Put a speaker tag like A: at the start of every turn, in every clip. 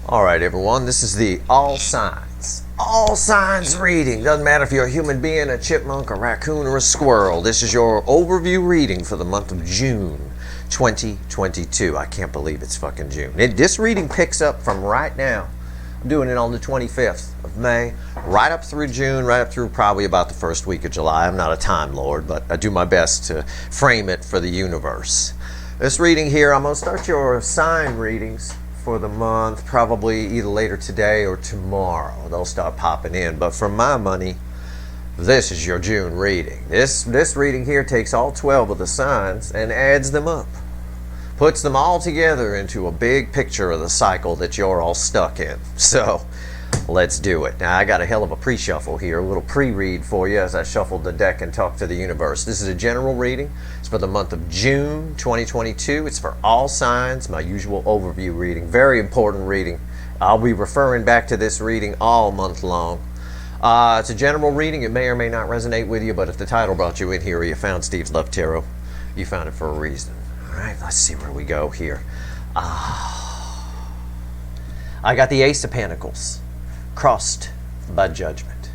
A: All right, everyone, this is the all signs reading. Doesn't matter if you're a human being, a chipmunk, a raccoon, or a squirrel. This is your overview reading for the month of June 2022. I can't believe it's fucking June. This reading picks up from right now. I'm doing it on the 25th of May, right up through June, right up through probably about the first week of July. I'm not a time lord, but I do my best to frame it for the universe. This reading here, I'm going to start your sign readings for the month, probably either later today or tomorrow. They'll start popping in. But for my money, this is your June reading. This reading here takes all 12 of the signs and adds them up. Puts them all together into a big picture of the cycle that you're all stuck in. So let's do it. Now I got a hell of a pre-shuffle here, a little pre-read for you as I shuffled the deck and talk to the universe. This is a general reading. It's for the month of June 2022. It's for all signs, my usual overview reading. Very important reading. I'll be referring back to this reading all month long. It's a general reading. It may or may not resonate with you, but if the title brought you in here or you found Steve's Love Tarot, you found it for a reason. All right, let's see where we go here. I got the Ace of Pentacles. Crossed by judgment.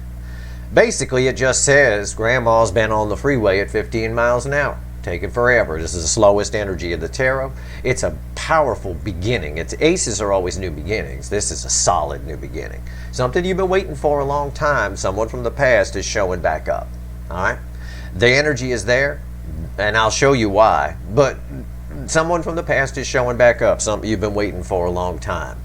A: Basically, it just says Grandma's been on the freeway at 15 miles an hour. Taking forever. This is the slowest energy of the tarot. It's a powerful beginning. Aces are always new beginnings. This is a solid new beginning. Something you've been waiting for a long time. Someone from the past is showing back up. All right? The energy is there, and I'll show you why. But someone from the past is showing back up. Something you've been waiting for a long time.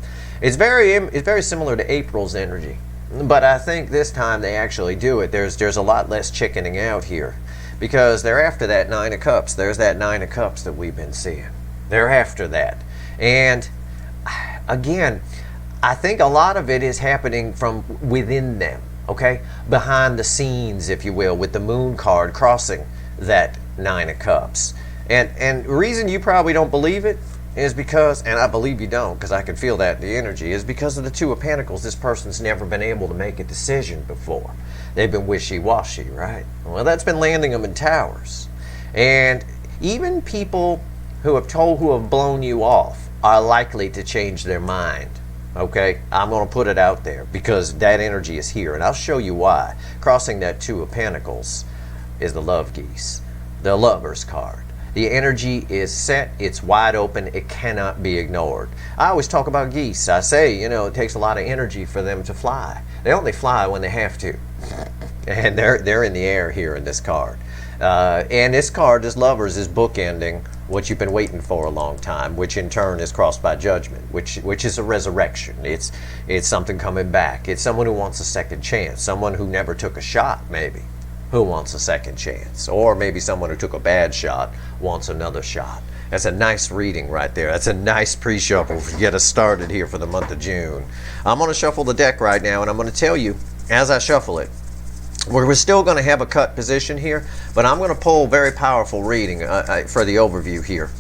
A: It's very similar to April's energy, but I think this time they actually do it. There's a lot less chickening out here, because they're after that Nine of Cups. There's that Nine of Cups that we've been seeing. They're after that, and again, I think a lot of it is happening from within them. Okay, behind the scenes, if you will, with the Moon card crossing that Nine of Cups, and the reason you probably don't believe it is because, and I believe you don't, because I can feel that in the energy, is because of the Two of Pentacles. This person's never been able to make a decision before. They've been wishy-washy, right? Well, that's been landing them in towers. And even people who have blown you off are likely to change their mind. Okay? I'm going to put it out there because that energy is here, and I'll show you why. Crossing that Two of Pentacles is the Love Geese, the Lover's card. The energy is set, it's wide open, it cannot be ignored. I always talk about geese. I say, it takes a lot of energy for them to fly. They only fly when they have to. And they're in the air here in this card. And this card, this Lovers, is bookending what you've been waiting for a long time, which in turn is crossed by judgment, which is a resurrection. It's something coming back. It's someone who wants a second chance, someone who never took a shot, maybe. Who wants a second chance? Or maybe someone who took a bad shot wants another shot. That's a nice reading right there. That's a nice pre-shuffle to get us started here for the month of June. I'm going to shuffle the deck right now, and I'm going to tell you, as I shuffle it, we're still going to have a cut position here, but I'm going to pull very powerful reading for the overview here.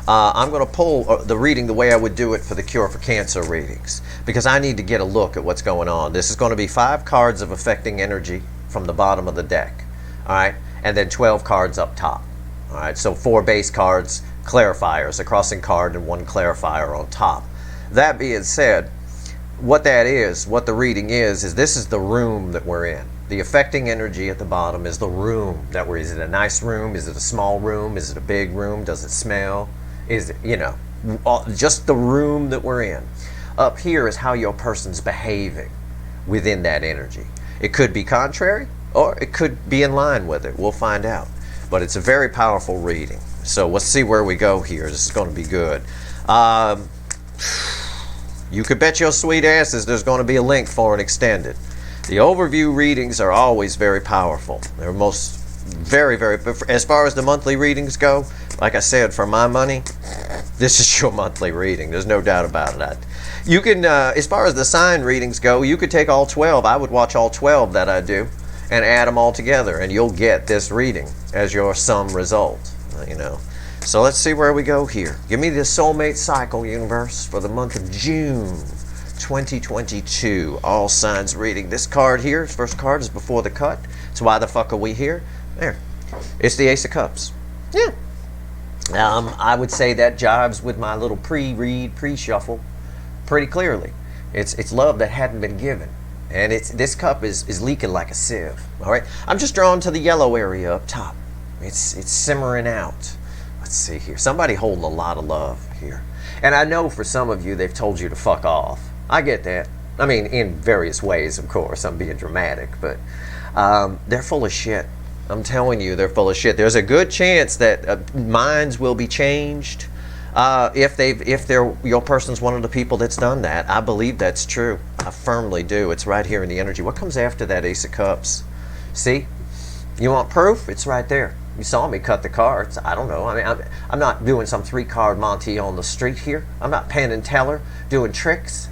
A: I'm going to pull the reading the way I would do it for the Cure for Cancer readings, because I need to get a look at what's going on. This is going to be 5 cards of affecting energy from the bottom of the deck. All right, and then 12 cards up top. All right, so 4 base cards, clarifiers, a crossing card, and 1 clarifier on top. That being said, what the reading is this is the room that we're in. The affecting energy at the bottom is the room that we're in. Is it a nice room? Is it a small room? Is it a big room? Does it smell? Is it, just the room that we're in. Up here is how your person's behaving within that energy. It could be contrary, or it could be in line with it. We'll find out. But it's a very powerful reading. So let's see where we go here. This is going to be good. You could bet your sweet asses there's going to be a link for an extended. The overview readings are always very powerful. They're very, as far as the monthly readings go, like I said, for my money, this is your monthly reading. There's no doubt about it. You can, as far as the sign readings go, you could take all 12. I would watch all 12 that I do and add them all together, and you'll get this reading as your sum result, So let's see where we go here. Give me the soulmate cycle, universe, for the month of June 2022. All signs reading. This card here, first card, is before the cut. So why the fuck are we here? There. It's the Ace of Cups. Yeah. I would say that jives with my little pre-read, pre-shuffle pretty clearly. It's love that hadn't been given. And this cup is leaking like a sieve. All right. I'm just drawn to the yellow area up top. It's simmering out. Let's see here. Somebody holding a lot of love here. And I know for some of you they've told you to fuck off. I get that. I mean, in various ways, of course. I'm being dramatic, but they're full of shit. I'm telling you, they're full of shit. There's a good chance that minds will be changed if your person's one of the people that's done that. I believe that's true. I firmly do. It's right here in the energy. What comes after that Ace of Cups? See? You want proof? It's right there. You saw me cut the cards. I don't know. I mean, I'm not doing some 3-card Monty on the street here. I'm not Penn and Teller doing tricks.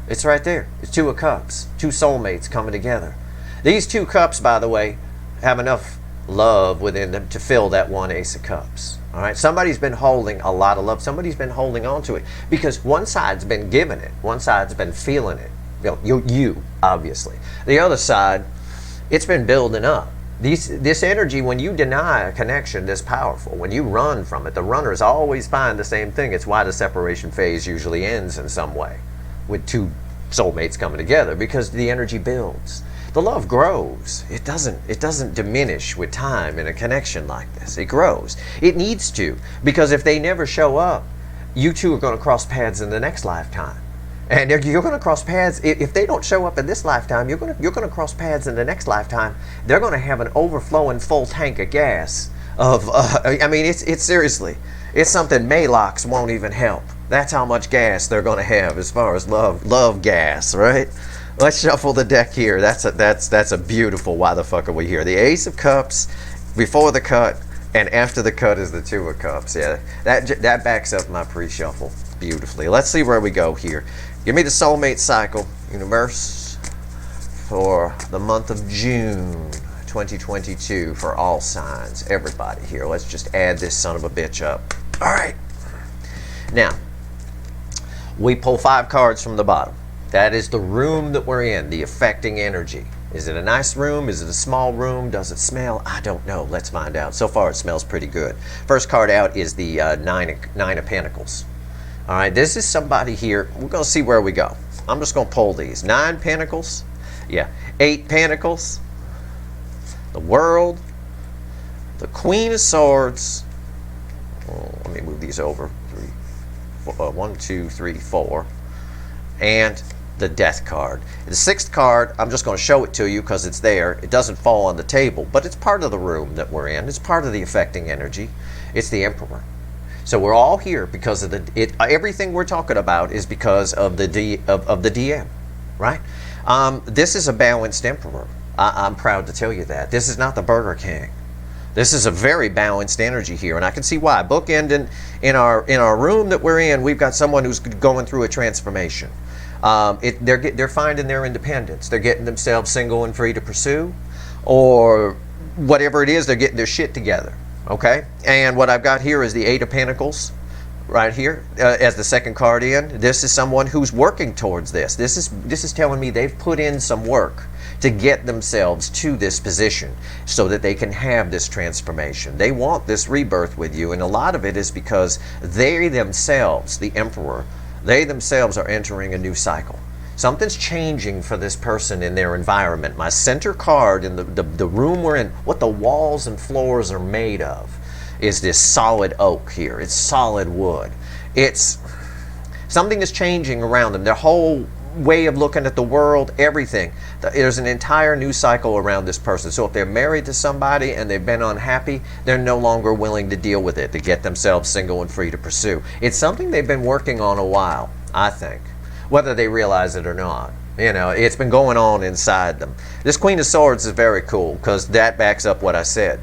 A: It's right there. It's 2 of Cups. 2 soulmates coming together. These 2 cups, by the way, have enough love within them to fill that 1 Ace of Cups. All right. Somebody's been holding a lot of love. Somebody's been holding on to it because one side's been giving it. One side's been feeling it. You obviously. The other side, it's been building up. This energy, when you deny a connection this powerful, when you run from it, the runners always find the same thing. It's why the separation phase usually ends in some way with 2 soulmates coming together, because the energy builds. The love grows. It doesn't diminish with time in a connection like this. It grows. It needs to, because if they never show up, you 2 are going to cross paths in the next lifetime. And you're going to cross paths. If they don't show up in this lifetime, you're going to cross paths in the next lifetime. They're going to have an overflowing full tank of gas. I mean, it's seriously, it's something Malox won't even help. That's how much gas they're going to have as far as love gas, right? Let's shuffle the deck here. That's a beautiful. Why the fuck are we here? The Ace of Cups before the cut, and after the cut is the 2 of Cups. Yeah, that backs up my pre-shuffle beautifully. Let's see where we go here. Give me the soulmate cycle, universe, for the month of June 2022 for all signs. Everybody here. Let's just add this son of a bitch up. All right. Now, we pull 5 cards from the bottom. That is the room that we're in, the affecting energy. Is it a nice room? Is it a small room? Does it smell? I don't know. Let's find out. So far, it smells pretty good. First card out is the nine of Pentacles. All right, this is somebody here. We're going to see where we go. I'm just going to pull these. 9 Pentacles. Yeah. 8 Pentacles. The World. The Queen of Swords. Oh, let me move these over. 1, 2, 3, 4. And the Death card. The 6th card, I'm just going to show it to you because it's there. It doesn't fall on the table, but it's part of the room that we're in. It's part of the affecting energy. It's the Emperor. So we're all here because of everything we're talking about is because of the DM, right? This is a balanced Emperor. I'm proud to tell you that. This is not the Burger King. This is a very balanced energy here, and I can see why. Bookend in our room that we're in, we've got someone who's going through a transformation. They're finding their independence. They're getting themselves single and free to pursue, or whatever it is. They're getting their shit together. Okay, and what I've got here is the 8 of Pentacles, right here as the second card in. This is someone who's working towards this. This is telling me they've put in some work to get themselves to this position so that they can have this transformation. They want this rebirth with you, and a lot of it is because they themselves, the Emperor, they themselves are entering a new cycle. Something's changing for this person in their environment. My center card in the room we're in, what the walls and floors are made of, is this solid oak here. It's solid wood. It's something is changing around them. Their whole way of looking at the world, everything. There's an entire new cycle around this person. So if they're married to somebody and they've been unhappy, they're no longer willing to deal with it, to get themselves single and free to pursue. It's something they've been working on a while, I think, whether they realize it or not. You know, it's been going on inside them. This Queen of Swords is very cool because that backs up what I said.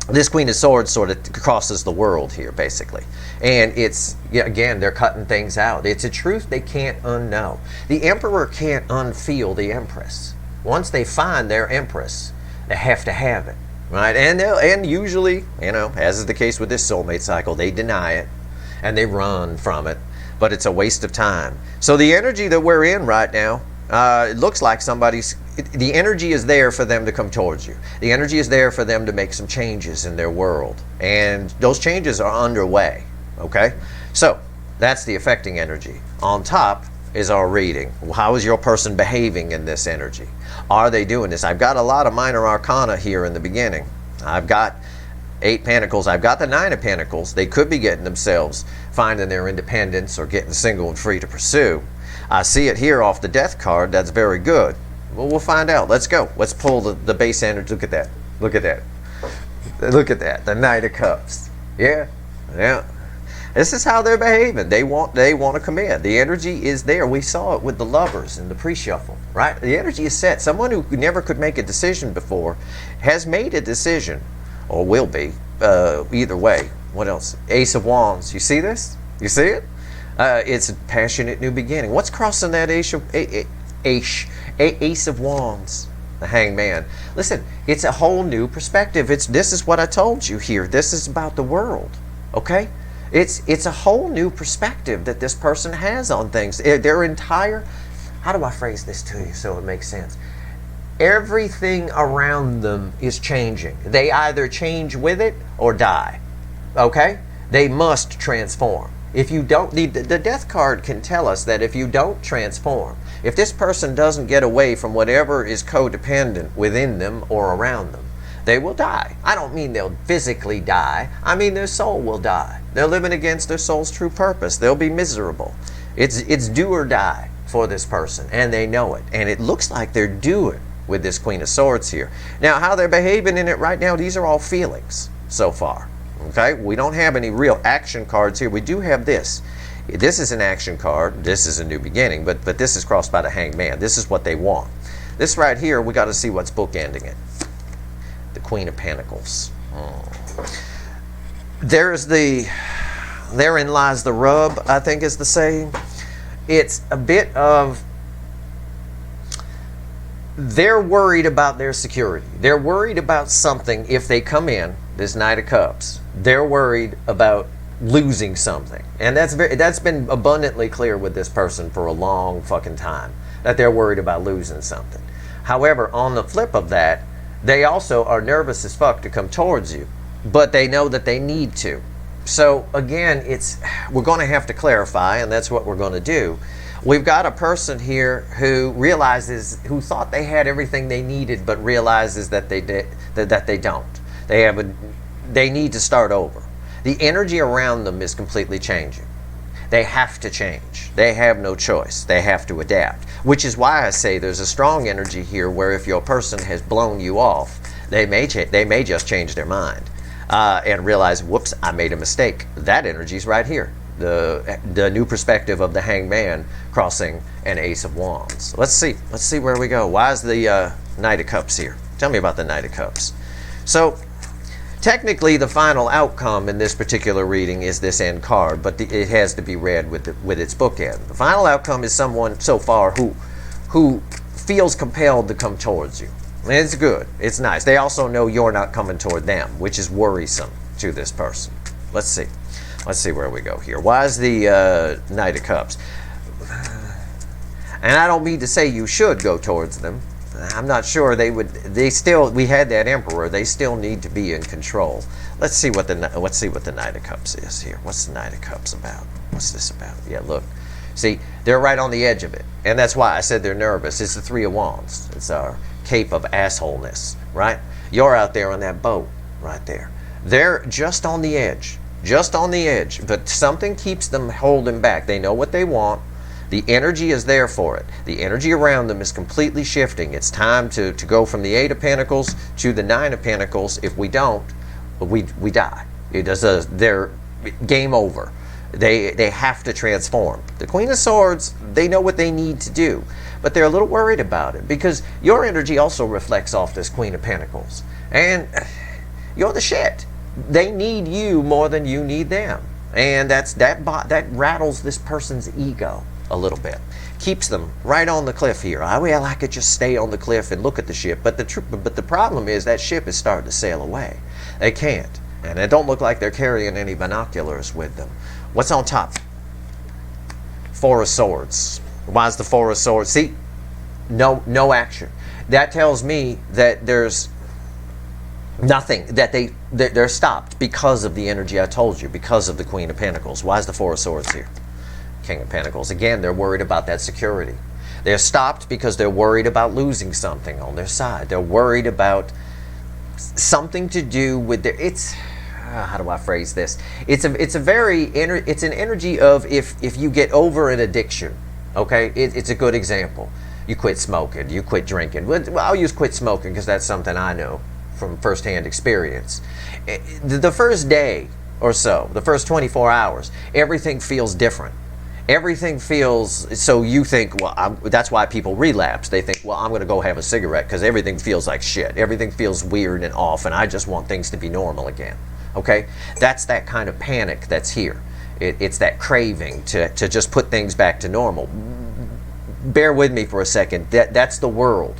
A: This Queen of Swords sort of crosses the world here, basically. And it's, again, they're cutting things out. It's a truth they can't unknow. The Emperor can't unfeel the Empress. Once they find their Empress, they have to have it, right? And usually, you know, as is the case with this soulmate cycle, they deny it and they run from it. But it's a waste of time. So the energy that we're in right now, it looks like the energy is there for them to come towards you. The energy is there for them to make some changes in their world. And those changes are underway, okay? So that's the affecting energy. On top is our reading. How is your person behaving in this energy? Are they doing this? I've got a lot of minor arcana here in the beginning. I've got 8 Pentacles. I've got the 9 of Pentacles. They could be getting themselves, finding their independence or getting single and free to pursue. I see it here off the Death card. That's very good. Well, we'll find out. Let's go. Let's pull the base energy. Look at that. Look at that. Look at that. The Knight of Cups. Yeah. Yeah. This is how they're behaving. They want to commit. The energy is there. We saw it with the Lovers in the pre-shuffle, right? The energy is set. Someone who never could make a decision before has made a decision, or will be, either way. What else? Ace of Wands. You see this? You see it? It's a passionate new beginning. What's crossing that Ace of Wands? The Hangman. Listen, it's a whole new perspective. This is what I told you here. This is about the world, okay? It's a whole new perspective that this person has on things. Their entire, how do I phrase this to you so it makes sense? Everything around them is changing. They either change with it or die, okay? They must transform. If you don't, the Death card can tell us that if you don't transform, if this person doesn't get away from whatever is codependent within them or around them, they will die. I don't mean they'll physically die. I mean their soul will die. They're living against their soul's true purpose. They'll be miserable. It's do or die for this person, and they know it. And it looks like they're doing with this Queen of Swords here. Now, how they're behaving in it right now, these are all feelings so far. Okay? We don't have any real action cards here. We do have this. This is an action card. This is a new beginning, but this is crossed by the Hangman. This is what they want. This right here, we got to see what's bookending it. The Queen of Pentacles. Therein lies the rub, I think is the saying. It's a bit of, they're worried about their security. They're worried about something if they come in, this Knight of Cups. They're worried about losing something. And that's been abundantly clear with this person for a long fucking time, that they're worried about losing something. However, on the flip of that, they also are nervous as fuck to come towards you, but they know that they need to. So again, we're going to have to clarify, and that's what we're going to do. We've got a person here who thought they had everything they needed, but realizes that they don't. They need to start over. The energy around them is completely changing. They have to change. They have no choice. They have to adapt. Which is why I say there's a strong energy here where if your person has blown you off, they may just change their mind and realize, whoops, I made a mistake. That energy's right here. The new perspective of the Hangman crossing an Ace of Wands. Let's see where we go. Why is the Knight of Cups here? Tell me about the Knight of Cups. So technically, the final outcome in this particular reading is this end card, but it has to be read with its bookend. The final outcome is someone so far who feels compelled to come towards you. And it's good. It's nice. They also know you're not coming toward them, which is worrisome to this person. Let's see. Let's see where we go here. Why is the Knight of Cups? And I don't mean to say you should go towards them. I'm not sure we had that Emperor. They still need to be in control. Let's see what the Knight of Cups is here. What's the Knight of Cups about? What's this about? Yeah, look. See, they're right on the edge of it. And that's why I said they're nervous. It's the Three of Wands. It's our cape of assholeness, right? You're out there on that boat right there. They're just on the edge. Just on the edge. But something keeps them holding back. They know what they want. The energy is there for it. The energy around them is completely shifting. It's time to go from the 8 of Pentacles to the 9 of Pentacles. If we don't, we die. They're game over. They have to transform. The Queen of Swords, they know what they need to do, but they're a little worried about it because your energy also reflects off this Queen of Pentacles. And you're the shit. They need you more than you need them. And that rattles this person's ego a little bit. Keeps them right on the cliff here. I could just stay on the cliff and look at the ship, but the problem is that ship is starting to sail away. They can't, and it don't look like they're carrying any binoculars with them. What's on top? Four of Swords. Why is the Four of Swords? See, no action. That tells me that there's nothing, that they're stopped because of the energy I told you, because of the Queen of Pentacles. Why is the Four of Swords here? King of Pentacles. Again, they're worried about that security. They're stopped because they're worried about losing something on their side. They're worried about something to do with their, how do I phrase this? It's an energy of if you get over an addiction, okay? It's a good example. You quit smoking, you quit drinking. Well, I'll use quit smoking because that's something I know from firsthand experience. The first day or so, the first 24 hours, everything feels different. Everything feels, so you think, well, that's why people relapse. They think, well, I'm going to go have a cigarette because everything feels like shit. Everything feels weird and off, and I just want things to be normal again. Okay? That's that kind of panic that's here. It's that craving to just put things back to normal. Bear with me for a second. That's the world.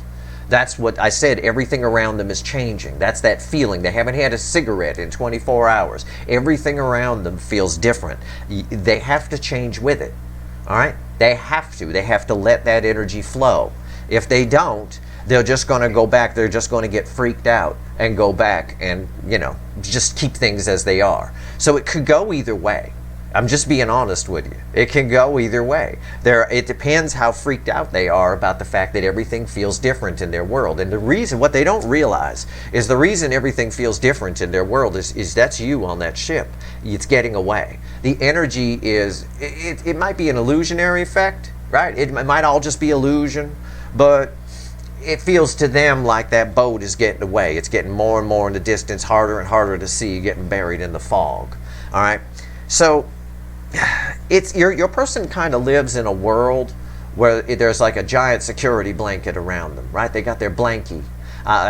A: That's what I said. Everything around them is changing. That's that feeling. They haven't had a cigarette in 24 hours. Everything around them feels different. They have to change with it. All right? They have to. They have to let that energy flow. If they don't, they're just going to go back. They're just going to get freaked out and go back and, just keep things as they are. So it could go either way. I'm just being honest with you. It can go either way. It depends how freaked out they are about the fact that everything feels different in their world. And the reason, what they don't realize, is the reason everything feels different in their world is that's you on that ship. It's getting away. The energy is, it might be an illusionary effect, right? It might all just be illusion, but it feels to them like that boat is getting away. It's getting more and more in the distance, harder and harder to see, getting buried in the fog. All right? So, it's your person kind of lives in a world where there's like a giant security blanket around them, right? They got their blankie.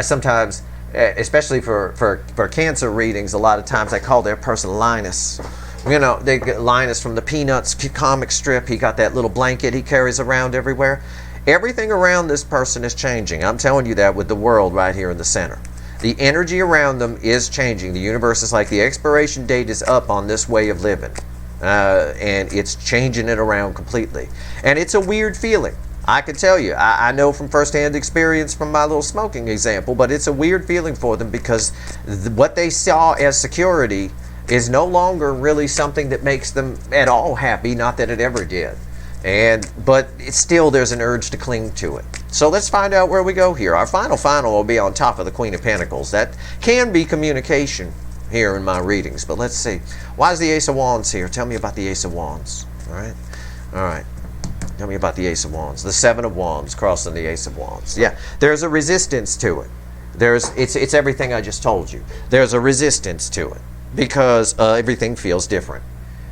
A: Sometimes, especially for Cancer readings, a lot of times I call their person Linus. They get Linus from the Peanuts comic strip. He got that little blanket he carries around everywhere. Everything around this person is changing. I'm telling you that with the world right here in the center. The energy around them is changing. The universe is like the expiration date is up on this way of living. And it's changing it around completely. And it's a weird feeling. I can tell you. I know from firsthand experience from my little smoking example, but it's a weird feeling for them because what they saw as security is no longer really something that makes them at all happy, not that it ever did. But it's still, there's an urge to cling to it. So let's find out where we go here. Our final will be on top of the Queen of Pentacles. That can be communication here in my readings, but let's see. Why is the Ace of Wands here? Tell me about the Ace of Wands. All right. Tell me about the Ace of Wands. The Seven of Wands crossing the Ace of Wands. Yeah, there's a resistance to it. It's everything I just told you. There's a resistance to it because everything feels different.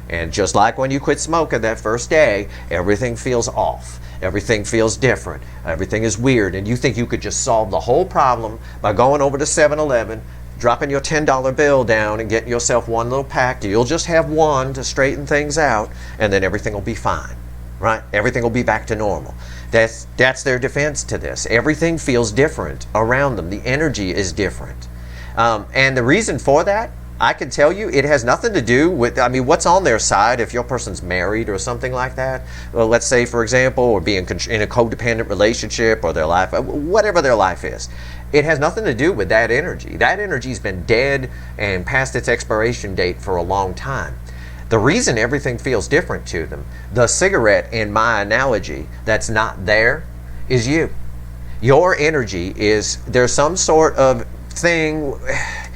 A: And just like when you quit smoking that first day, everything feels off. Everything feels different. Everything is weird. And you think you could just solve the whole problem by going over to 7-Eleven, dropping your $10 bill down and getting yourself one little pack. You'll just have one to straighten things out, and then everything will be fine, right? Everything will be back to normal. That's their defense to this. Everything feels different around them. The energy is different. And the reason for that, I can tell you, it has nothing to do with, what's on their side if your person's married or something like that. Well, let's say, for example, or being in a codependent relationship or their life, whatever their life is. It has nothing to do with that energy. That energy's been dead and past its expiration date for a long time. The reason everything feels different to them, the cigarette, in my analogy, that's not there, is you. Your energy is, there's some sort of thing,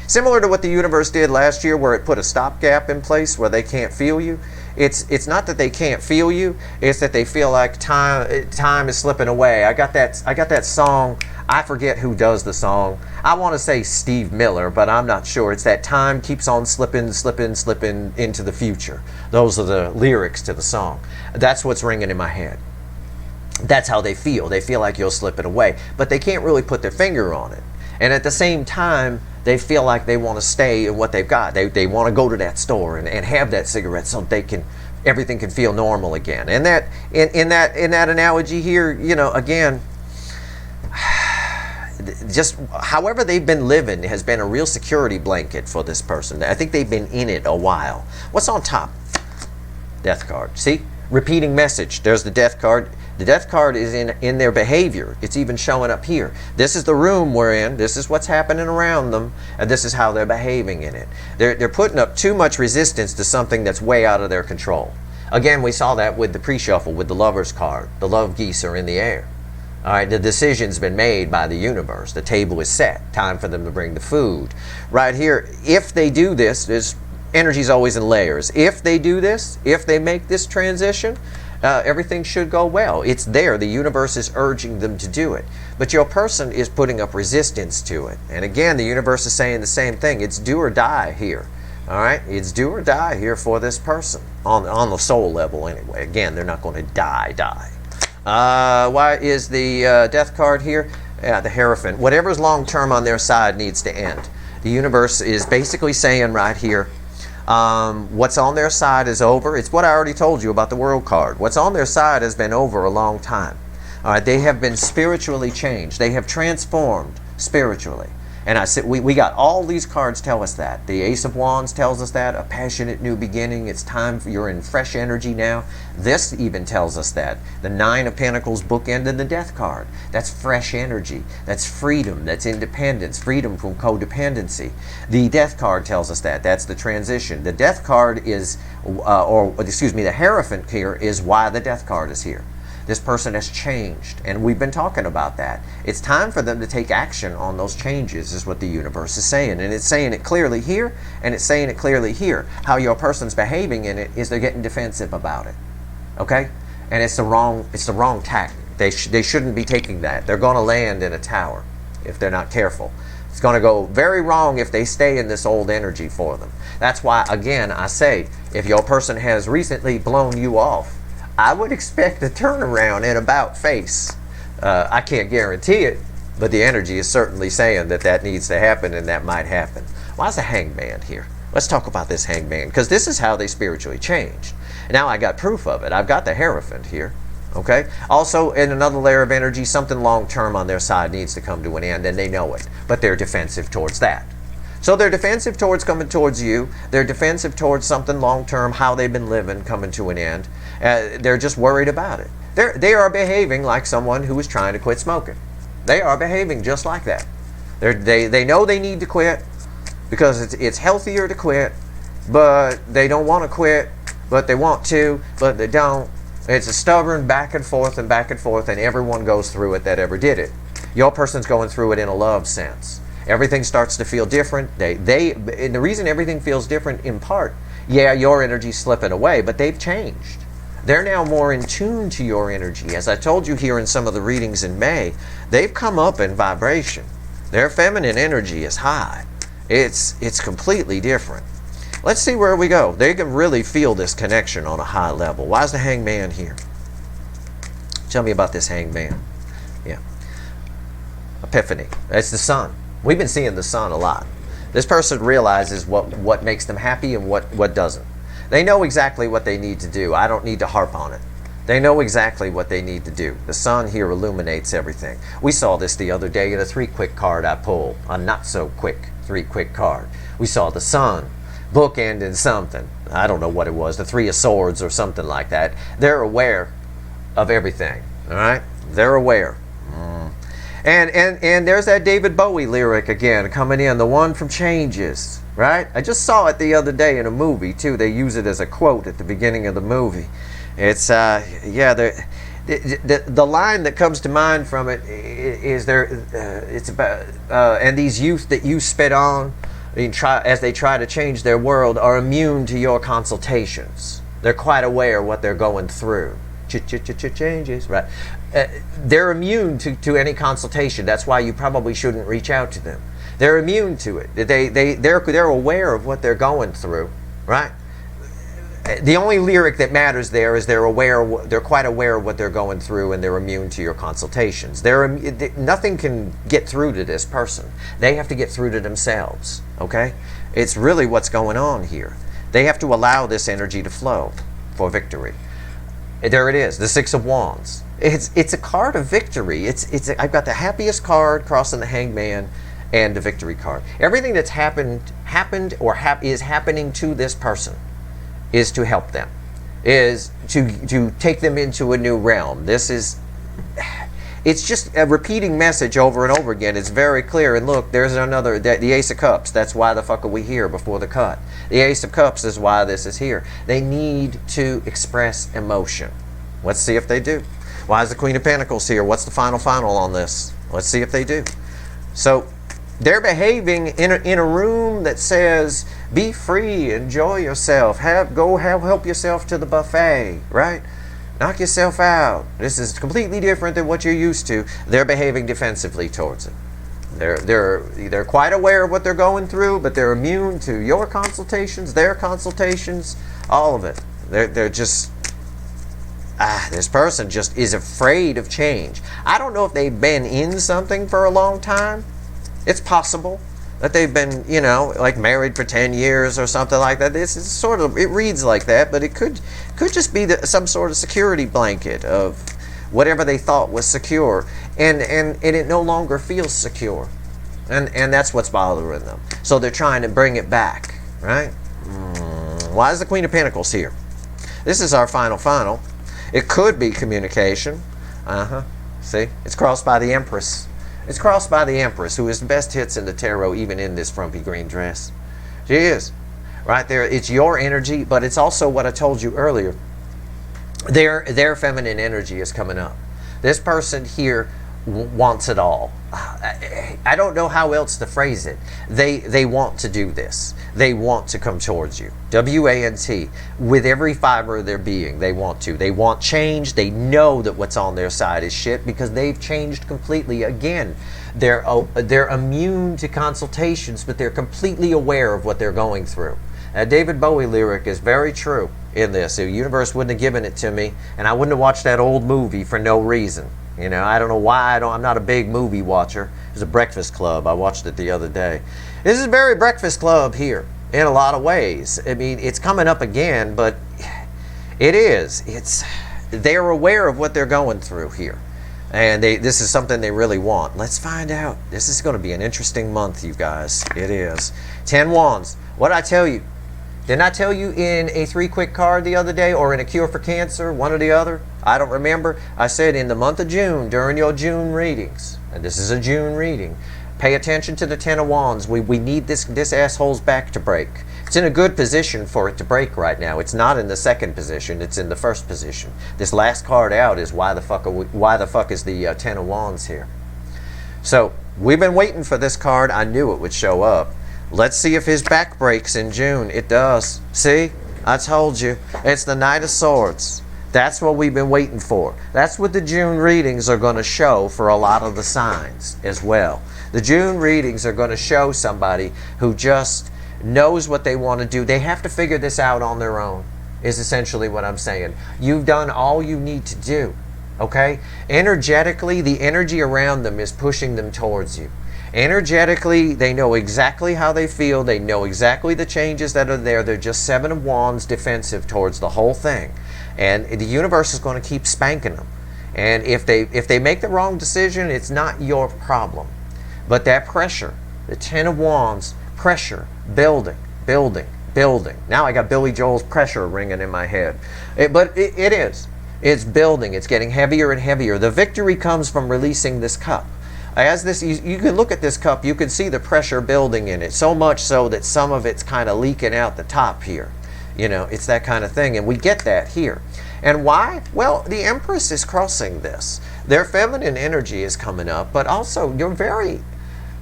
A: similar to what the universe did last year where it put a stopgap in place where they can't feel you. It's not that they can't feel you, it's that they feel like time is slipping away. I got that song, I forget who does the song. I want to say Steve Miller, but I'm not sure. It's that time keeps on slipping into the future. Those are the lyrics to the song. That's what's ringing in my head. That's how they feel. They feel like you're slipping away, but they can't really put their finger on it. And at the same time, they feel like they want to stay in what they've got. They want to go to that store and have that cigarette so everything can feel normal again. And that in that analogy here, again, just however they've been living has been a real security blanket for this person. I think they've been in it a while. What's on top? Death card. See? Repeating message. There's the death card. The death card is in their behavior. It's even showing up here. This is the room we're in. This is what's happening around them, and this is how they're behaving in it. They're putting up too much resistance to something that's way out of their control. Again, we saw that with the pre-shuffle, with the Lover's card. The love geese are in the air. All right, the decision's been made by the universe. The table is set. Time for them to bring the food. Right here, if they do this, energy's always in layers. If they do this, if they make this transition, everything should go well. It's there. The universe is urging them to do it. But your person is putting up resistance to it. And again, the universe is saying the same thing. It's do or die here. All right? It's do or die here for this person. On the soul level anyway. Again, they're not going to die. Why is the death card here? The Hierophant. Whatever's long-term on their side needs to end. The universe is basically saying right here, what's on their side is over. It's what I already told you about the World card. What's on their side has been over a long time. All right, they have been spiritually changed. They have transformed spiritually. And I said, we got all these cards tell us that. The Ace of Wands tells us that. A passionate new beginning. It's time for, you're in fresh energy now. This even tells us that. The Nine of Pentacles bookended the Death card. That's fresh energy. That's freedom. That's independence. Freedom from codependency. The Death card tells us that. That's the transition. The Death card is, the Hierophant here is why the Death card is here. This person has changed, and we've been talking about that. It's time for them to take action on those changes, is what the universe is saying. And it's saying it clearly here, and it's saying it clearly here. How your person's behaving in it is they're getting defensive about it. Okay? And it's the wrong tactic. They shouldn't be taking that. They're going to land in a tower if they're not careful. It's going to go very wrong if they stay in this old energy for them. That's why, again, I say, if your person has recently blown you off, I would expect a turnaround and about face. I can't guarantee it, but the energy is certainly saying that that needs to happen, and that might happen. Why is the Hangman here? Let's talk about this Hangman, because this is how they spiritually changed. Now I got proof of it. I've got the Hierophant here. Okay? Also, in another layer of energy, something long-term on their side needs to come to an end, and they know it, but they're defensive towards that. So they're defensive towards coming towards you. They're defensive towards something long-term, how they've been living, coming to an end. They're just worried about it. They are behaving like someone who is trying to quit smoking. They are behaving just like that. They know they need to quit because it's healthier to quit, but they don't want to quit, but they want to, but they don't. It's a stubborn back and forth, and everyone goes through it that ever did it. Your person's going through it in a love sense. Everything starts to feel different. And the reason everything feels different, in part, yeah, your energy's slipping away, but they've changed. They're now more in tune to your energy. As I told you here in some of the readings in May, they've come up in vibration. Their feminine energy is high. It's completely different. Let's see where we go. They can really feel this connection on a high level. Why is the Hangman here? Tell me about this Hangman. Yeah. Epiphany. It's the sun. We've been seeing the sun a lot. This person realizes what makes them happy and what doesn't. They know exactly what they need to do. I don't need to harp on it. They know exactly what they need to do. The sun here illuminates everything. We saw this the other day in a 3-quick card I pulled. A not-so-quick 3-quick card. We saw the sun bookending something. I don't know what it was. The 3 of Swords or something like that. They're aware of everything. All right? They're aware. And there's that David Bowie lyric again coming in, the one from Changes, right? I just saw it the other day in a movie too. They use it as a quote at the beginning of the movie. It's the line that comes to mind from it is it's about and these youth that you spit on as they try to change their world are immune to your consultations. They're quite aware of what they're going through. Changes, right? They're immune to any consultation. That's why you probably shouldn't reach out to them. They're immune to it. They're aware of what they're going through, right? The only lyric that matters there is they're quite aware of what they're going through, and they're immune to your consultations. Nothing can get through to this person. They have to get through to themselves, okay? It's really what's going on here. They have to allow this energy to flow for victory. There it is, the 6 of Wands. It's a card of victory. I've got the happiest card crossing the Hangman and the victory card. Everything that's happened or is happening to this person is to help them, is to take them into a new realm. This is It's just a repeating message over and over again. It's very clear. And look, there's another, the Ace of Cups. That's why the fuck are we here before the cut. The Ace of Cups is why this is here. They need to express emotion. Let's see if they do. Why is the Queen of Pentacles here? What's the final on this? Let's see if they do. So they're behaving in a room that says, be free, enjoy yourself, help yourself to the buffet, right? Knock yourself out. This is completely different than what you're used to. They're behaving defensively towards it. They're quite aware of what they're going through, but they're immune to your consultations, their consultations, all of it. They're just, this person just is afraid of change. I don't know if they've been in something for a long time. It's possible that they've been, like married for 10 years or something like that. This is sort of, it reads like that, but it could just be some sort of security blanket of whatever they thought was secure, and it no longer feels secure, and that's what's bothering them. So they're trying to bring it back, right? Why is the Queen of Pentacles here? This is our final. It could be communication. See, it's crossed by the Empress. It's crossed by the Empress, who is the best hits in the tarot, even in this frumpy green dress. She is. Right there, it's your energy, but it's also what I told you earlier. Their feminine energy is coming up. This person here wants it all. I don't know how else to phrase it. They want to do this. They want to come towards you. W-A-N-T. With every fiber of their being, they want to. They want change. They know that what's on their side is shit because they've changed completely. Again, they're immune to consultations, but they're completely aware of what they're going through. David Bowie lyric is very true in this. The universe wouldn't have given it to me, and I wouldn't have watched that old movie for no reason. I don't know why. I'm not a big movie watcher. It was a Breakfast Club. I watched it the other day. This is very Breakfast Club here in a lot of ways. I mean, it's coming up again, but they're aware of what they're going through here. And this is something they really want. Let's find out. This is going to be an interesting month, you guys. It is. 10 Wands. What did I tell you? Didn't I tell you in a 3 quick card the other day, or in a cure for cancer, one or the other? I don't remember. I said in the month of June, during your June readings, and this is a June reading, pay attention to the 10 of Wands. We need this asshole's back to break. It's in a good position for it to break right now. It's not in the second position. It's in the first position. This last card out is why the fuck is the 10 of Wands here? So we've been waiting for this card. I knew it would show up. Let's see if his back breaks in June. It does. See? I told you. It's the Knight of Swords. That's what we've been waiting for. That's what the June readings are going to show for a lot of the signs as well. The June readings are going to show somebody who just knows what they want to do. They have to figure this out on their own, is essentially what I'm saying. You've done all you need to do. Okay? Energetically, the energy around them is pushing them towards you. Energetically, they know exactly how they feel. They know exactly the changes that are there. They're just 7 of Wands defensive towards the whole thing. And the universe is going to keep spanking them. And if they make the wrong decision, it's not your problem. But that pressure, the 10 of Wands, pressure, building. Now I got Billy Joel's Pressure ringing in my head. But it is. It's building. It's getting heavier and heavier. The victory comes from releasing this cup. As this, you can look at this cup, you can see the pressure building in it, so much so that some of it's kind of leaking out the top here. It's that kind of thing, and we get that here. And why? Well, the Empress is crossing this. Their feminine energy is coming up, but also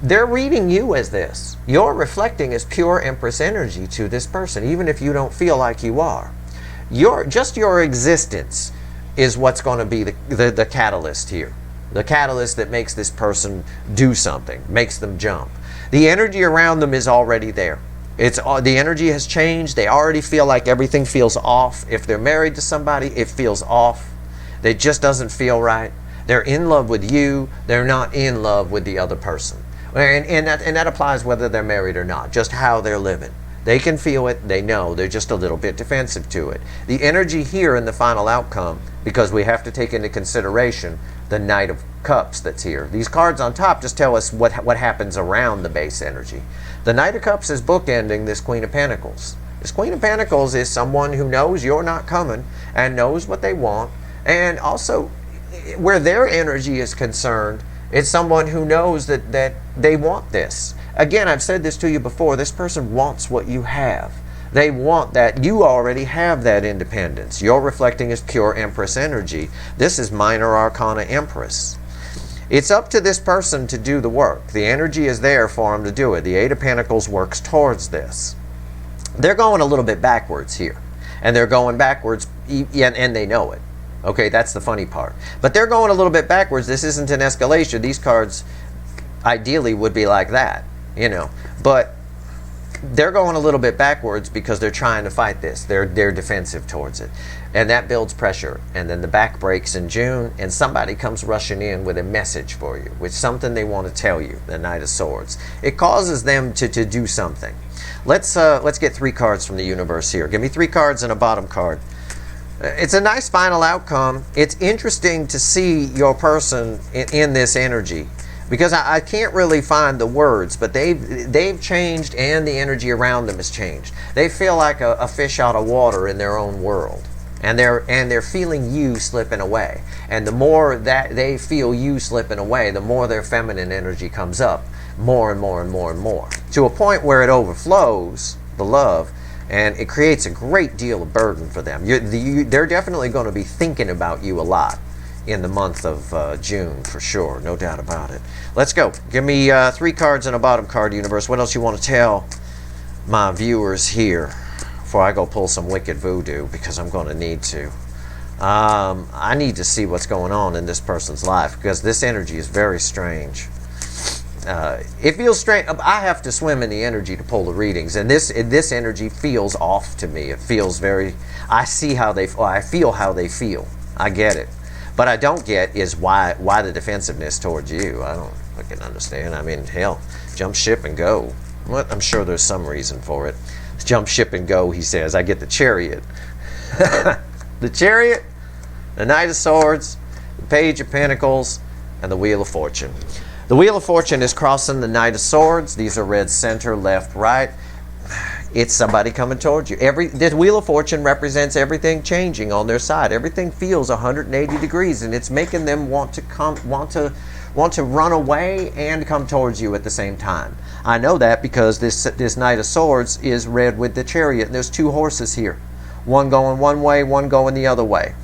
A: they're reading you as this. You're reflecting as pure Empress energy to this person, even if you don't feel like you are. Your existence is what's going to be the catalyst here. The catalyst that makes this person do something, makes them jump. The energy around them is already there. The energy has changed. They already feel like everything feels off. If they're married to somebody, it feels off. It just doesn't feel right. They're in love with you. They're not in love with the other person. And that applies whether they're married or not, just how they're living. They can feel it. They know. They're just a little bit defensive to it. The energy here in the final outcome, because we have to take into consideration the Knight of Cups that's here. These cards on top just tell us what happens around the base energy. The Knight of Cups is bookending this Queen of Pentacles. This Queen of Pentacles is someone who knows you're not coming and knows what they want, and also where their energy is concerned, it's someone who knows that they want this. Again, I've said this to you before, this person wants what you have. They want that. You already have that independence. You're reflecting as pure Empress energy. This is Minor Arcana Empress. It's up to this person to do the work. The energy is there for them to do it. The Eight of Pentacles works towards this. They're going a little bit backwards here. And they're going backwards, and they know it. Okay, that's the funny part. But they're going a little bit backwards. This isn't an escalation. These cards ideally would be like that, you know. But they're going a little bit backwards because they're trying to fight this. They're defensive towards it. And that builds pressure. And then the back breaks in June, and somebody comes rushing in with a message for you, with something they want to tell you, the Knight of Swords. It causes them to do something. Let's get 3 cards from the universe here. Give me 3 cards and a bottom card. It's a nice final outcome. It's interesting to see your person in this energy, because I can't really find the words, but they've changed, and the energy around them has changed. They feel like a fish out of water in their own world, and they're feeling you slipping away. And the more that they feel you slipping away, the more their feminine energy comes up, more and more and more and more, to a point where it overflows the love, and it creates a great deal of burden for them. They're definitely going to be thinking about you a lot in the month of June, for sure, no doubt about it. Let's go. Give me 3 cards and a bottom card, universe. What else you want to tell my viewers here before I go pull some wicked voodoo, because I'm going to need to. I need to see what's going on in this person's life, because this energy is very strange. It feels strange. I have to swim in the energy to pull the readings, and this energy feels off to me. It feels very. I feel how they feel. I get it. But I don't get is why the defensiveness towards you. I don't fucking understand. I mean, hell, jump ship and go. What? I'm sure there's some reason for it. Jump ship and go, he says. I get the Chariot. The Chariot, the Knight of Swords, the Page of Pentacles, and the Wheel of Fortune. The Wheel of Fortune is crossing the Knight of Swords. These are red center, left, right. It's somebody coming towards you. The Wheel of Fortune represents everything changing on their side. Everything feels 180 degrees, and it's making them want to run away and come towards you at the same time. I know that because this Knight of Swords is red with the Chariot, and there's 2 horses here. One going one way, one going the other way.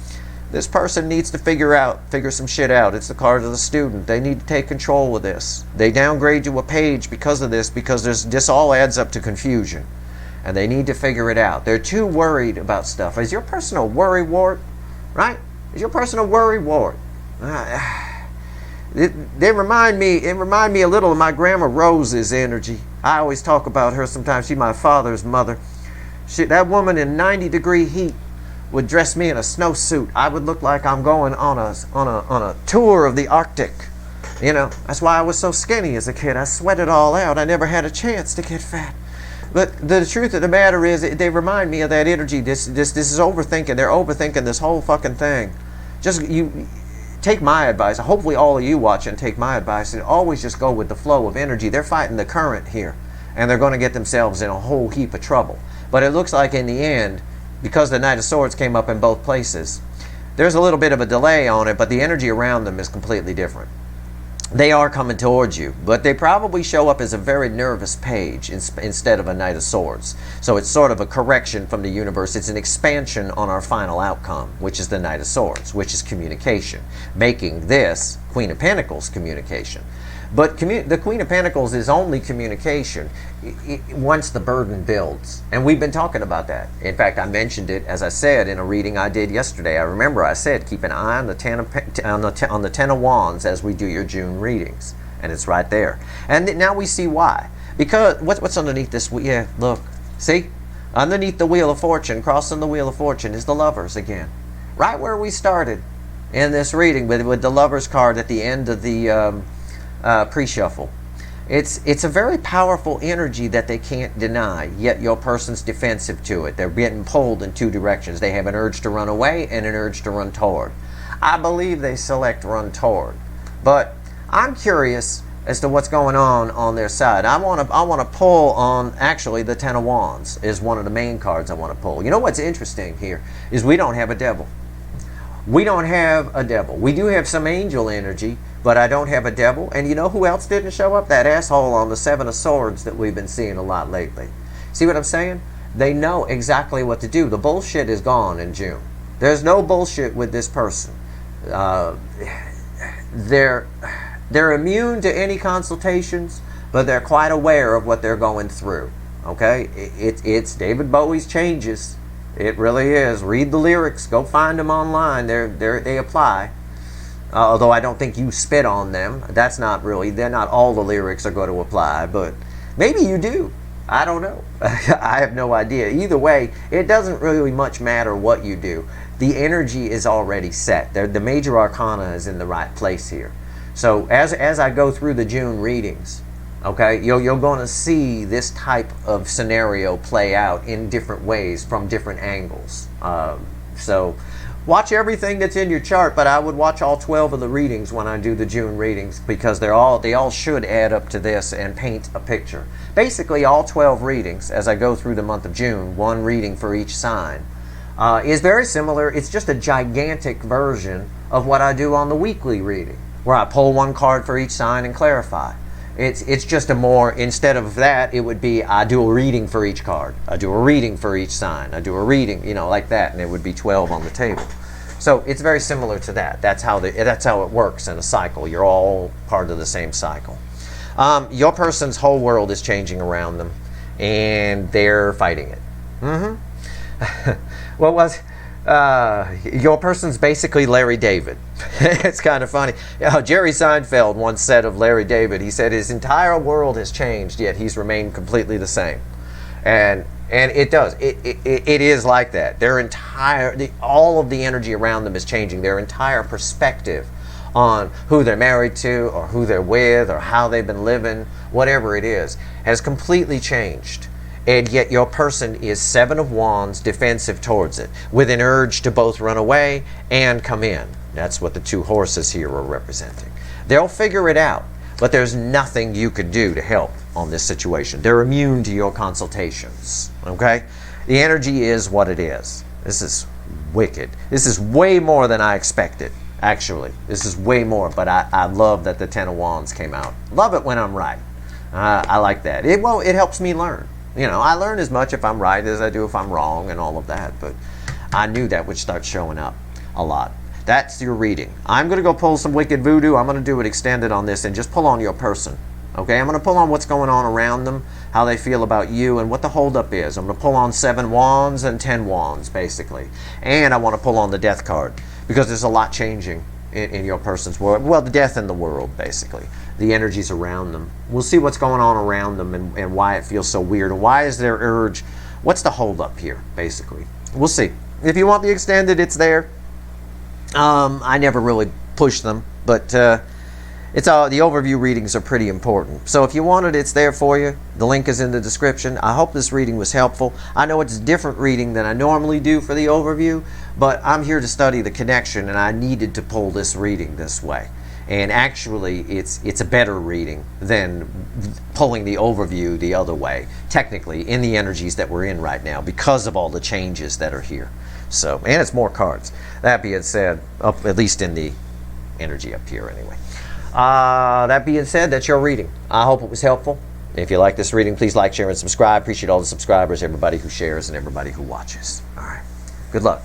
A: This person needs to figure some shit out. It's the card of the student. They need to take control of this. They downgrade you a page because of this, because this all adds up to confusion. And they need to figure it out. They're too worried about stuff. Is your person a worry wart? Right? Is your person a worry wart? It remind me a little of my Grandma Rose's energy. I always talk about her sometimes. She's my father's mother. That woman in 90-degree heat would dress me in a snowsuit. I would look like I'm going on a tour of the Arctic. You know, that's why I was so skinny as a kid. I sweated all out. I never had a chance to get fat. But the truth of the matter is, they remind me of that energy. This is overthinking. They're overthinking this whole fucking thing. Just you take my advice. Hopefully all of you watching take my advice and always just go with the flow of energy. They're fighting the current here, and they're going to get themselves in a whole heap of trouble. But it looks like in the end, because the Knight of Swords came up in both places, there's a little bit of a delay on it, but the energy around them is completely different. They are coming towards you, but they probably show up as a very nervous page instead of a Knight of Swords. So it's sort of a correction from the universe. It's an expansion on our final outcome, which is the Knight of Swords, which is communication, making this Queen of Pentacles communication. But the Queen of Pentacles is only communication once the burden builds. And we've been talking about that. In fact, I mentioned it, as I said, in a reading I did yesterday. I remember I said, keep an eye on the Ten of Wands as we do your June readings. And it's right there. And now we see why. Because what's underneath this? Yeah, look. See? Underneath the Wheel of Fortune, crossing the Wheel of Fortune, is the Lovers again. Right where we started in this reading with the Lovers card at the end of the pre-shuffle. It's a very powerful energy that they can't deny, yet your person's defensive to it. They're getting pulled in 2 directions. They have an urge to run away and an urge to run toward. I believe they select run toward, but I'm curious as to what's going on their side. I want to pull on, actually, the Ten of Wands is one of the main cards I want to pull. You know what's interesting here is we don't have a devil. We don't have a devil. We do have some angel energy, but I don't have a devil. And you know who else didn't show up? That asshole on the Seven of Swords that we've been seeing a lot lately. See what I'm saying? They know exactly what to do. The bullshit is gone in June. There's no bullshit with this person. They're immune to any consultations, but they're quite aware of what they're going through. Okay? It's David Bowie's Changes. It really is. Read the lyrics. Go find them online. They apply. Although I don't think you spit on them. That's not really, they're not all the lyrics are going to apply, but maybe you do. I don't know. I have no idea. Either way, it doesn't really much matter what you do. The energy is already set. The major arcana is in the right place here. So as I go through the June readings, okay, you're going to see this type of scenario play out in different ways from different angles. So watch everything that's in your chart, but I would watch all 12 of the readings when I do the June readings, because they all should add up to this and paint a picture. Basically, all 12 readings, as I go through the month of June, one reading for each sign, is very similar. It's just a gigantic version of what I do on the weekly reading, where I pull one card for each sign and clarify. It's just a more, instead of that, it would be I do a reading for each card. I do a reading for each sign. I do a reading, like that, and it would be 12 on the table. So it's very similar to that. That's how it works in a cycle. You're all part of the same cycle. Your person's whole world is changing around them, and they're fighting it. Your person's basically Larry David. It's kind of funny. Jerry Seinfeld once said of Larry David, he said his entire world has changed, yet he's remained completely the same. And it does. It is like that. All of the energy around them is changing. Their entire perspective on who they're married to, or who they're with, or how they've been living, whatever it is, has completely changed. And yet your person is Seven of Wands, defensive towards it, with an urge to both run away and come in. That's what the two horses here are representing. They'll figure it out, but there's nothing you could do to help on this situation. They're immune to your consultations, okay? The energy is what it is. This is wicked. This is way more than I expected, actually. This is way more, but I love that the Ten of Wands came out. Love it when I'm right. I like that. It helps me learn. I learn as much if I'm right as I do if I'm wrong and all of that, but I knew that would start showing up a lot. That's your reading. I'm going to go pull some Wicked Voodoo. I'm going to do it extended on this and just pull on your person. Okay, I'm going to pull on what's going on around them, how they feel about you, and what the holdup is. I'm going to pull on 7 Wands and 10 Wands, basically. And I want to pull on the Death card, because there's a lot changing in your person's world. Well, the death in the world, basically. The energies around them. We'll see what's going on around them and why it feels so weird. And why is their urge? What's the holdup here, basically? We'll see. If you want the extended, it's there. I never really push them, but it's all, the overview readings are pretty important. So if you want it, it's there for you. The link is in the description. I hope this reading was helpful. I know it's a different reading than I normally do for the overview, but I'm here to study the connection, and I needed to pull this reading this way. And actually, it's a better reading than pulling the overview the other way, technically, in the energies that we're in right now, because of all the changes that are here. So, and it's more cards. That being said, at least in the energy up here anyway. That being said, that's your reading. I hope it was helpful. If you like this reading, please like, share, and subscribe. Appreciate all the subscribers, everybody who shares, and everybody who watches. All right. Good luck.